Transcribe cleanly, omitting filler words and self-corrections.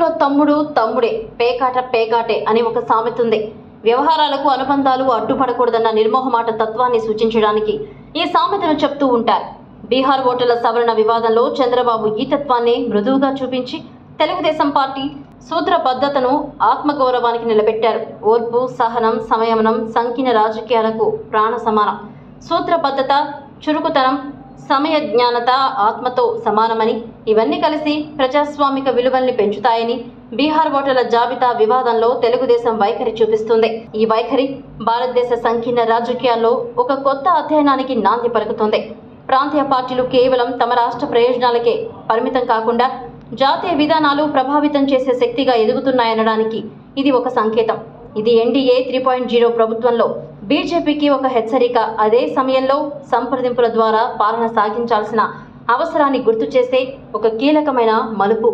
చేతిలో తమ్ముడు తమ్ముడే, పేకాట పేకాటే అని ఒక సామెత ఉంది. వ్యవహారాలకు అనుబంధాలు అడ్డుపడకూడదన్న నిర్మోహమాట తత్వాన్ని సూచించడానికి ఈ సామెతను చెప్తూ ఉంటారు. బీహార్ ఓటర్ల సవరణ వివాదంలో చంద్రబాబు ఈ తత్వాన్ని మృదువుగా చూపించి తెలుగుదేశం పార్టీ సూత్రబద్ధతను, ఆత్మగౌరవానికి నిలబెట్టారు. ఓర్పు, సహనం, సంయమనం సంకీర్ణ రాజకీయాలకు ప్రాణ సమానం. సూత్రబద్ధత, చురుకుతనం, సమయ జ్ఞానత ఆత్మతో సమానమని, ఇవన్నీ కలిసి ప్రజాస్వామిక విలువల్ని పెంచుతాయని బీహార్ ఓటర్ల జాబితా వివాదంలో తెలుగుదేశం వైఖరి చూపిస్తుంది. ఈ వైఖరి భారతదేశ సంకీర్ణ రాజకీయాల్లో ఒక కొత్త అధ్యయనానికి నాంది పలుకుతుంది. ప్రాంతీయ పార్టీలు కేవలం తమ రాష్ట్ర ప్రయోజనాలకే పరిమితం కాకుండా జాతీయ విధానాలు ప్రభావితం చేసే శక్తిగా ఎదుగుతున్నాయనడానికి ఇది ఒక సంకేతం. ఇది ఎన్డీఏ 3.0 ప్రభుత్వంలో బీజేపీకి ఒక హెచ్చరిక. అదే సమయంలో సంప్రదింపుల ద్వారా పాలన సాగించాల్సిన అవసరాన్ని గుర్తు చేసే ఒక కీలకమైన మలుపు.